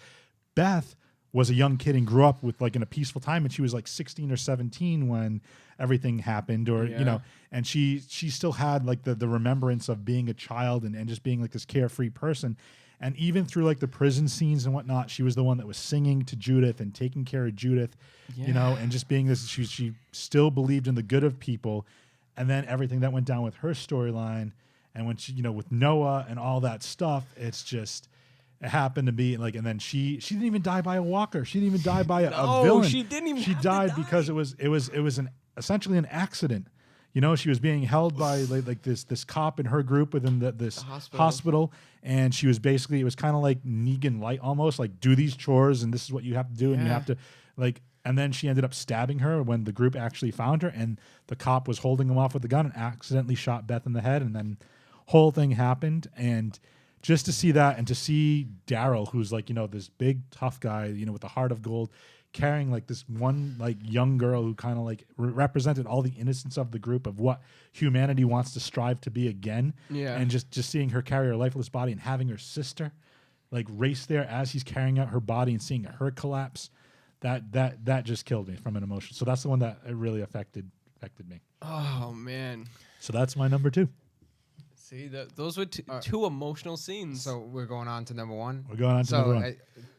B: Beth was a young kid and grew up with in a peaceful time, and she was 16 or 17 when everything happened, or
C: Yeah.
B: and she still had the remembrance of being a child and just being this carefree person. And even through the prison scenes and whatnot, she was the one that was singing to Judith and taking care of Judith, and just being this. She still believed in the good of people, and then everything that went down with her storyline, and when she, with Noah and all that stuff, it's just it happened to be and then she didn't even die by a walker. She didn't even die by a villain.
C: she didn't even
B: She
C: have to
B: died
C: die.
B: because it was essentially an accident. She was being held by this cop in her group within this hospital, and she was basically, it was kind of like Negan light almost, do these chores and this is what you have to do, and you
C: Yeah.
B: have to And then she ended up stabbing her when the group actually found her, and the cop was holding him off with the gun and accidentally shot Beth in the head, and then whole thing happened. And just to see that, and to see Daryl, who's like, this big tough guy, with a heart of gold, carrying like this one like young girl who kind of like represented all the innocence of the group of what humanity wants to strive to be again.
C: Yeah.
B: And just seeing her carry her lifeless body and having her sister like race there as he's carrying out her body and seeing her collapse. That just killed me from an emotion. So that's the one that really affected me.
C: Oh man.
B: So that's my number 2.
C: See, those were two emotional scenes.
D: So we're going on to number 1.
B: We're going on to number 1.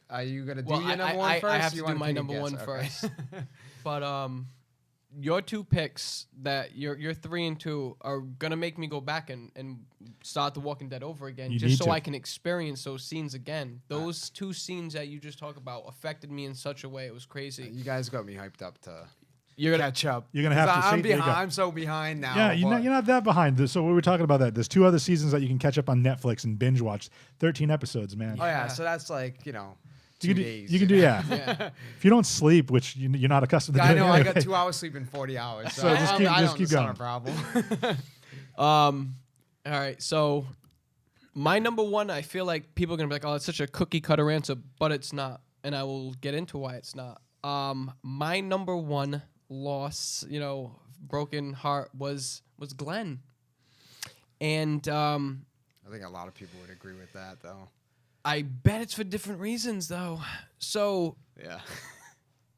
D: Are you gonna do
C: Well,
D: your number 1 first?
C: I have
D: You
C: to
D: wanna
C: do my
D: take a
C: number
D: guess?
C: 1
D: Okay.
C: first. But your 2 picks that your 3 and 2 are gonna make me go back and start The Walking Dead over again,
B: You
C: just
B: need
C: so
B: to.
C: I can experience those scenes again. Those 2 scenes that you just talked about affected me in such a way. It was crazy.
D: You guys got me hyped up to
C: You're gonna
D: catch up.
B: You're gonna have
D: 'Cause
B: to
D: I'm
B: see- there you go.
D: behind. I'm so behind now.
B: Yeah,
D: but-
B: you're not that behind. So we were talking about that. There's 2 other seasons that you can catch up on Netflix and binge watch. 13 episodes, man.
D: Oh yeah,
C: Yeah.
D: so that's like 2
B: You can do,
D: days.
B: you can do, yeah.
C: Yeah.
B: If you don't sleep, which you're not accustomed to
D: I
B: doing
D: know. I
B: anyway.
D: got 2 hours sleep in 40 hours.
B: So just
D: I
B: keep-
D: don't-
B: just keep
D: it's not
B: going.
D: a problem.
C: All right, so my number 1, I feel like people are gonna be like, "Oh, it's such a cookie cutter answer," but it's not, and I will get into why it's not. My number 1 loss, broken heart was Glenn, and
D: I think a lot of people would agree with that, though.
C: I bet it's for different reasons though. So
D: Yeah.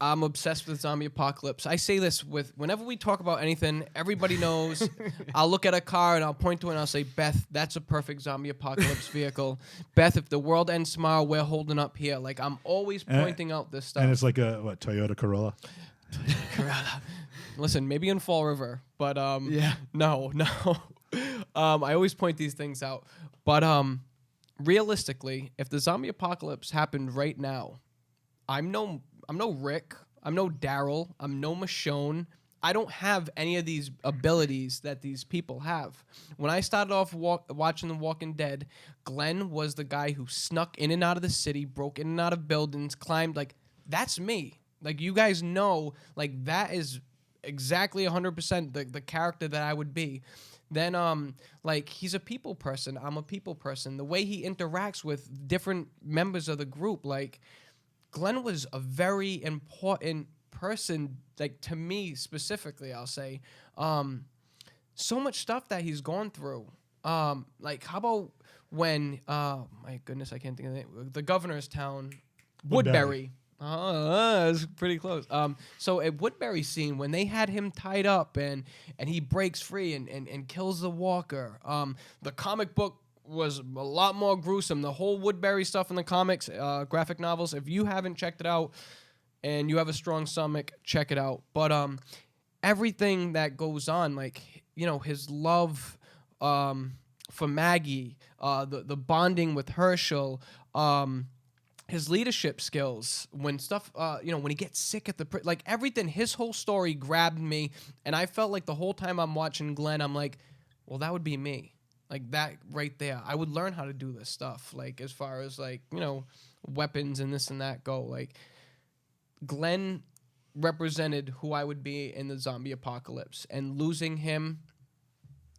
C: I'm obsessed with zombie apocalypse. I say this whenever we talk about anything, everybody knows. I'll look at a car and I'll point to it and I'll say, Beth, that's a perfect zombie apocalypse vehicle. Beth, if the world ends tomorrow, we're holding up here. Like, I'm always pointing out this stuff.
B: And it's like a Toyota Corolla.
C: Listen, maybe in Fall River, but
D: Yeah.
C: no. I always point these things out. But realistically, if the zombie apocalypse happened right now, I'm no Rick. I'm no Daryl. I'm no Michonne. I don't have any of these abilities that these people have. When I started off watching The Walking Dead, Glenn was the guy who snuck in and out of the city, broke in and out of buildings, climbed. Like, that's me. Like, you guys know, like, that is exactly 100% the character that I would be. Then, like, he's a people person. I'm a people person. The way he interacts with different members of the group, like, Glenn was a very important person, like, to me specifically, I'll say. So much stuff that he's gone through. Like, how about when, my goodness, I can't think of the name, the governor's town, Woodbury. That's pretty close. So at Woodbury scene, when they had him tied up and he breaks free and kills the walker, the comic book was a lot more gruesome. The whole Woodbury stuff in the comics, graphic novels, if you haven't checked it out and you have a strong stomach, check it out. But everything that goes on, like, his love for Maggie, the bonding with Herschel, his leadership skills, when stuff, when he gets sick at like, everything, his whole story grabbed me, and I felt like the whole time I'm watching Glenn, I'm like, well, that would be me. Like, that right there. I would learn how to do this stuff, like, as far as, like, weapons and this and that go. Like, Glenn represented who I would be in the zombie apocalypse, and losing him,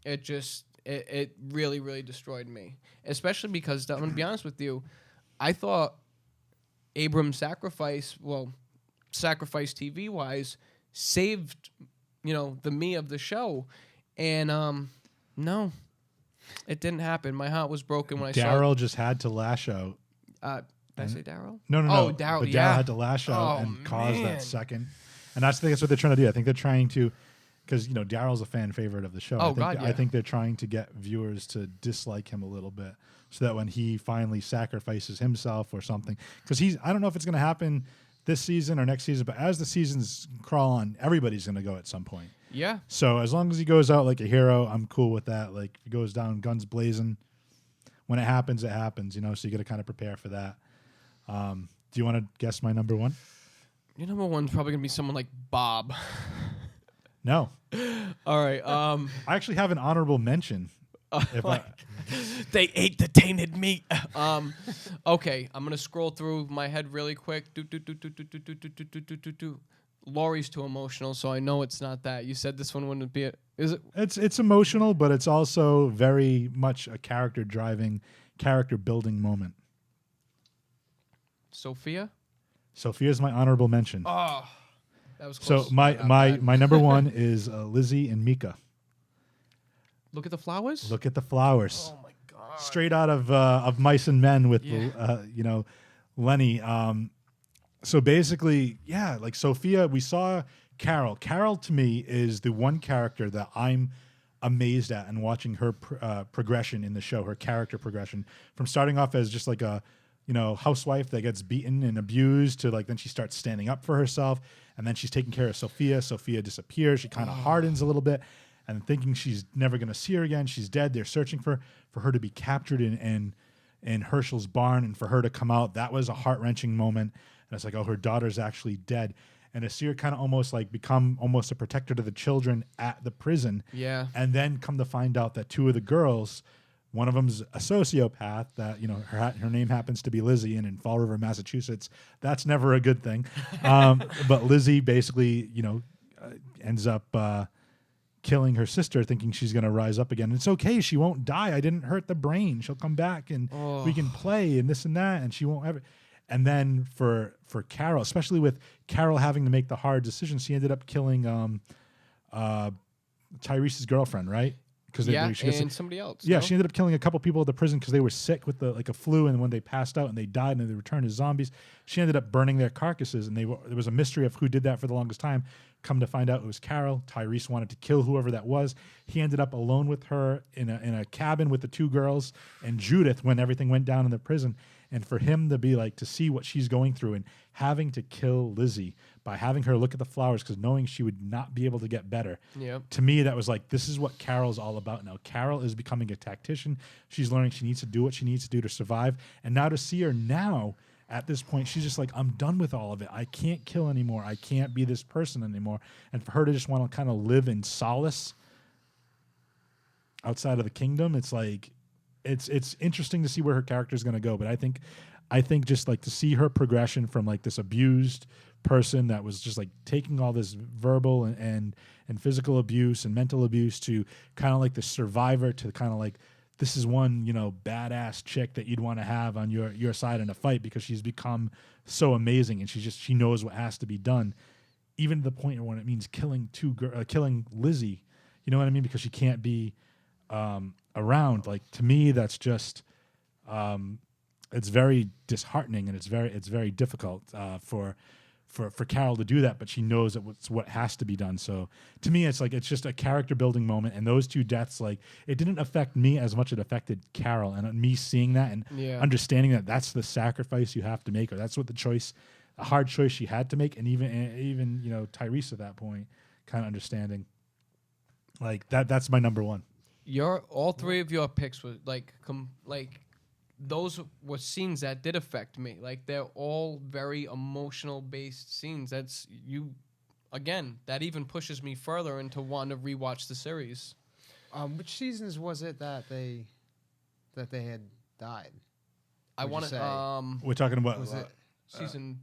C: it really, really destroyed me. Especially because, I'm going to be honest with you, I thought Abram's sacrifice TV-wise, saved, the me of the show. And, no, it didn't happen. My heart was broken when I saw
B: Daryl just had to lash out.
C: Did I say Daryl?
B: No.
C: Oh, Daryl,
B: But
C: yeah.
B: Daryl had to lash out
C: Oh,
B: and cause
C: man.
B: that second. And that's what they're trying to do. I think they're trying to, because Daryl's a fan favorite of the show.
C: Oh,
B: I think,
C: God,
B: I
C: yeah.
B: think they're trying to get viewers to dislike him a little bit, so that when he finally sacrifices himself or something, because I don't know if it's going to happen this season or next season, but as the seasons crawl on, everybody's going to go at some point.
C: Yeah.
B: So as long as he goes out like a hero, I'm cool with that. Like, if he goes down guns blazing, when it happens, it happens. So you got to kind of prepare for that. Do you want to guess my number 1?
C: Your number one's probably going to be someone like Bob.
B: No.
C: All right.
B: I actually have an honorable mention.
C: They ate the tainted meat. Okay, I'm gonna scroll through my head really quick. Laurie's too emotional, so I know it's not that. You said this one wouldn't be. Is it?
B: It's emotional, but it's also very much a character building moment.
C: Sophia?
B: Sophia's my honorable mention.
C: Oh, that was
B: So
C: close.
B: my number one is Lizzie and Mika.
C: Look at the flowers.
B: Look at the flowers.
C: Oh my god.
B: Straight out of Mice and Men with
C: Yeah.
B: Lenny. So basically, yeah, like Sophia, we saw Carol. Carol to me is the one character that I'm amazed at and watching her progression in the show, her character progression from starting off as just like a housewife that gets beaten and abused to like then she starts standing up for herself and then she's taking care of Sophia. Sophia disappears. She kind of hardens a little bit and thinking she's never going to see her again. She's dead. They're searching for her to be captured in Herschel's barn and for her to come out. That was a heart-wrenching moment. And it's like, oh, her daughter's actually dead. And to see her kind of almost like become almost a protector to the children at the prison.
C: Yeah.
B: And then come to find out that two of the girls, one of them's a sociopath that, her name happens to be Lizzie and in Fall River, Massachusetts. That's never a good thing. But Lizzie basically, ends up killing her sister thinking she's going to rise up again. It's okay. She won't die. I didn't hurt the brain. She'll come back and we can play and this and that. And she won't ever. And then for Carol, especially with Carol having to make the hard decisions, she ended up killing Tyrese's girlfriend, right? Because
C: and somebody else.
B: Yeah,
C: no?
B: she ended up killing a couple people at the prison because they were sick with a flu, and when they passed out and they died and they returned as zombies, she ended up burning their carcasses. And there was a mystery of who did that for the longest time. Come to find out, it was Carol. Tyrese wanted to kill whoever that was. He ended up alone with her in a cabin with the two girls and Judith when everything went down in the prison. And for him to be like, to see what she's going through and having to kill Lizzie by having her look at the flowers because knowing she would not be able to get better.
C: Yep.
B: To me, that was like, this is what Carol's all about now. Carol is becoming a tactician. She's learning she needs to do what she needs to do to survive. And now to see her now at this point, she's just like, I'm done with all of it. I can't kill anymore. I can't be this person anymore. And for her to just want to kind of live in solace outside of the kingdom, it's like, it's interesting to see where her character is going to go, but I think just like to see her progression from like this abused person that was just like taking all this verbal and physical abuse and mental abuse to kind of like the survivor to kind of like this is one badass chick that you'd want to have on your side in a fight because she's become so amazing and she knows what has to be done, even to the point when it means killing Lizzie, you know what I mean, because she can't be around. Like to me that's just it's very disheartening and it's very difficult for Carol to do that, but she knows that it's what has to be done. So to me it's like it's just a character building moment, and those two deaths, like it didn't affect me as much as it affected Carol, and me seeing that and understanding that that's the sacrifice you have to make, or that's what a hard choice she had to make, and even Tyrese at that point kind of understanding like that's my number one.
C: All three of your picks were those were scenes that did affect me. Like they're all very emotional based scenes. That's again, that even pushes me further into wanting to rewatch the series.
D: Which seasons was it that they had died?
C: I want to.
B: We're talking about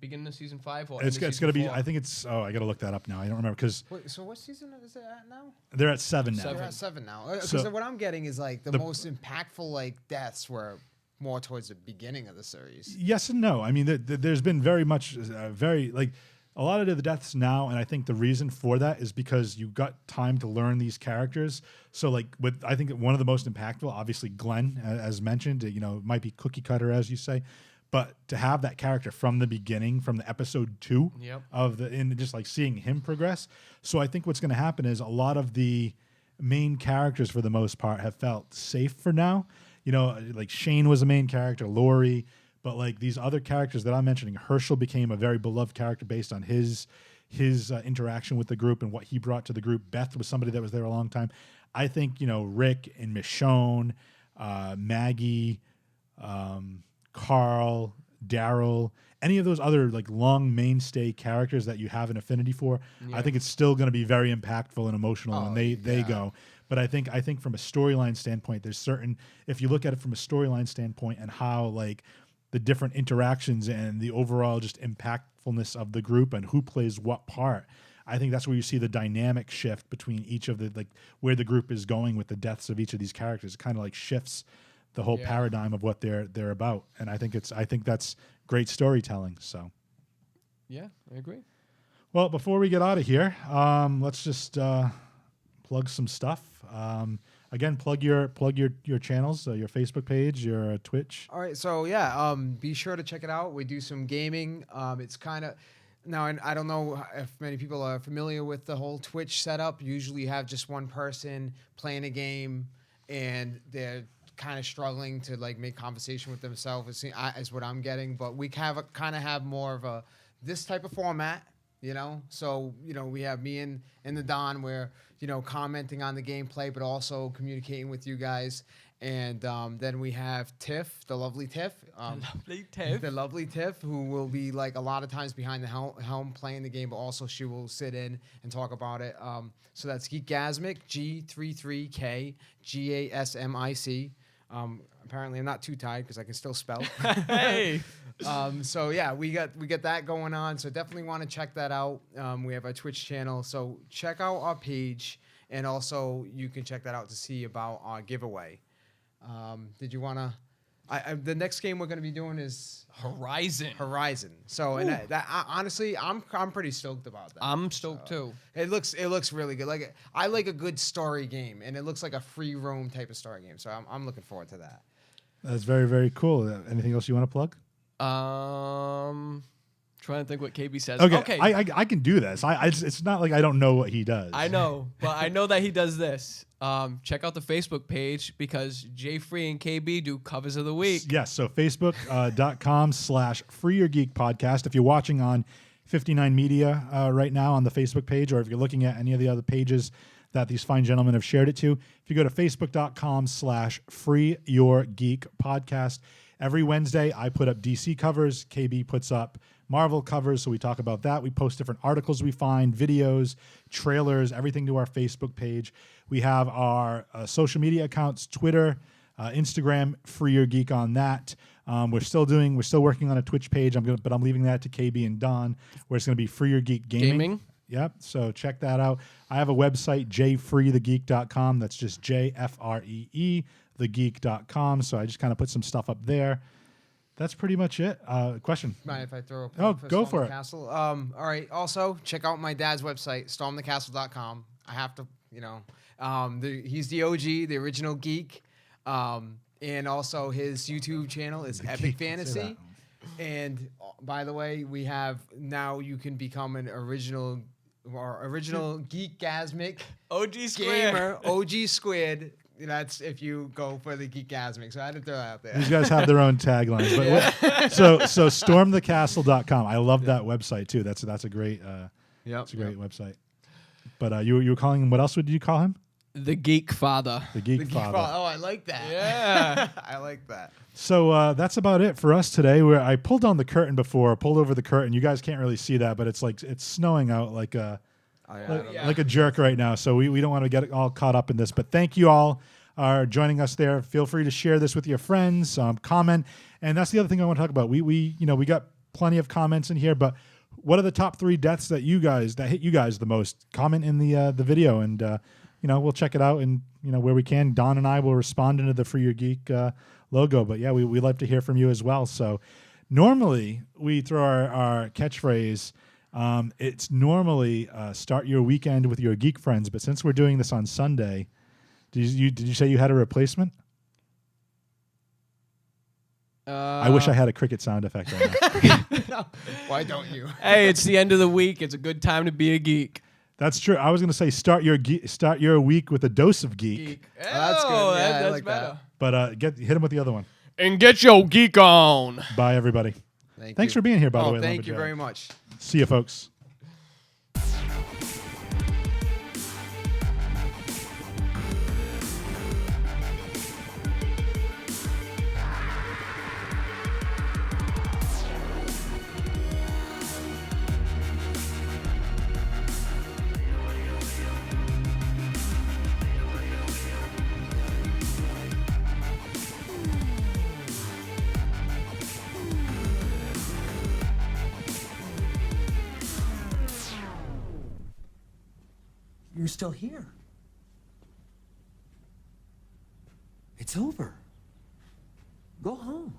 C: Beginning of season 5 or
B: it's going to be. I think it's. Oh, I got to look that up now. I don't remember because.
D: Wait, so what season is it at now?
B: They're at 7 now.
D: They're at 7 now. Because what I'm getting is like the most impactful like deaths were more towards the beginning of the series.
B: Yes and no. I mean, there's been very much, very like a lot of the deaths now, and I think the reason for that is because you got time to learn these characters. So like I think one of the most impactful, obviously Glenn, as mentioned, it might be cookie cutter as you say. But to have that character from the beginning, from the episode 2 and just like seeing him progress. So I think what's going to happen is a lot of the main characters for the most part have felt safe for now. Like Shane was a main character, Laurie, but like these other characters that I'm mentioning, Herschel became a very beloved character based on his interaction with the group and what he brought to the group. Beth was somebody that was there a long time. I think, Rick and Michonne, Maggie, Carl, Daryl, any of those other like long mainstay characters that you have an affinity for, I think it's still going to be very impactful and emotional when they go. But I think from a storyline standpoint, there's certain, if you look at it from a storyline standpoint and how like the different interactions and the overall just impactful impactfulness of the group and who plays what part. I think that's where you see the dynamic shift between each of the, like, where the group is going with the deaths of each of these characters. It kind of like shifts the whole paradigm of what they're about. And I think that's great storytelling. So
C: Yeah, I agree.
B: well, before we get out of here, let's just plug some stuff. Again, plug your channels, your Facebook page, your Twitch.
D: All right, so yeah, be sure to check it out. We do some gaming. It's kind of now, and I don't know if many people are familiar with the whole Twitch setup. Usually, you have just one person playing a game, and they're kind of struggling to like make conversation with themselves. Is what I'm getting, but we have more of this type of format. So we have me and the Don where commenting on the gameplay, but also communicating with you guys. And then we have Tiff, the lovely Tiff, the lovely Tiff, who will be like a lot of times behind the helm playing the game, but also she will sit in and talk about it. So that's Geekgasmic, G33KGASMIC. Apparently I'm not too tired because I can still spell.
C: Hey.
D: So yeah, we get that going on. So definitely want to check that out. We have our Twitch channel. So check out our page, and also you can check that out to see about our giveaway. Did you want to? The next game we're going to be doing is Horizon. So and honestly, I'm pretty stoked about that.
C: I'm stoked too.
D: It looks really good. Like I like a good story game, and it looks like a free roam type of story game. So I'm looking forward to that.
B: That's very, very cool. Anything else you want to plug?
C: Trying to think what KB says.
B: Okay. I can do this. It's not like I don't know what he does.
C: I know, but I know that he does this. Check out the Facebook page because Jay Free and KB do covers of the week.
B: Yes, so facebook.com/freeyourgeek podcast. If you're watching on 59 Media right now on the Facebook page, or if you're looking at any of the other pages that these fine gentlemen have shared it to, if you go to facebook.com/freeyourgeek podcast, every Wednesday I put up DC covers, KB puts up Marvel covers, so we talk about that. We post different articles we find, videos, trailers, everything to our Facebook page. We have our social media accounts, Twitter, Instagram, Free Your Geek on that. We're still working on a Twitch page. But I'm leaving that to KB and Don, where it's going to be Free Your Geek Gaming. Yep. So check that out. I have a website, jfreethegeek.com. That's just JFREE, thegeek.com. So I just kind of put some stuff up there. That's pretty much it. Question?
D: Mind if I throw a
B: Oh,
D: plug
B: go
D: Storm
B: for
D: the
B: it.
D: Castle? All right. Also, check out my dad's website, stormthecastle.com. I have to, he's the OG, the original geek. And also his YouTube channel is Epic Fantasy. And by the way, we have now you can become an original Geekgasmic
C: OG
D: gamer, OG Squid. That's if you go for the Geekgasmic. So I had to throw that out there.
B: These guys have their own taglines. But so stormthecastle.com. I love that website too. That's a great website. But you were calling him, what else would you call him?
C: The Geek Father.
B: The Geek Father.
D: Oh, I like that.
C: Yeah.
D: I like that.
B: So that's about it for us today. Where I pulled down the curtain before, pulled over the curtain. You guys can't really see that, but it's snowing out like a jerk right now. So we don't want to get all caught up in this. But thank you all for joining us there. Feel free to share this with your friends, comment, and that's the other thing I want to talk about. We got plenty of comments in here, but what are the top 3 deaths that hit you guys the most? Comment in the video, and we'll check it out, and where we can, Don and I will respond into the Free Your Geek logo. But yeah, we'd love to hear from you as well. So normally we throw our catchphrase. It's normally start your weekend with your geek friends, but since we're doing this on Sunday, did you say you had a replacement? I wish I had a cricket sound effect on that.
D: Why don't you?
C: Hey, it's the end of the week. It's a good time to be a geek.
B: That's true. I was going to say start your week with a dose of geek.
D: Oh, that's good. Yeah,
C: That's
D: like
C: better.
B: But hit him with the other one.
C: And get your geek on.
B: Bye, everybody.
D: Thanks
B: for being here, by the way.
D: Thank you
B: Lumberjack.
D: very much.
B: See you, folks.
E: you're still here. It's over. Go home.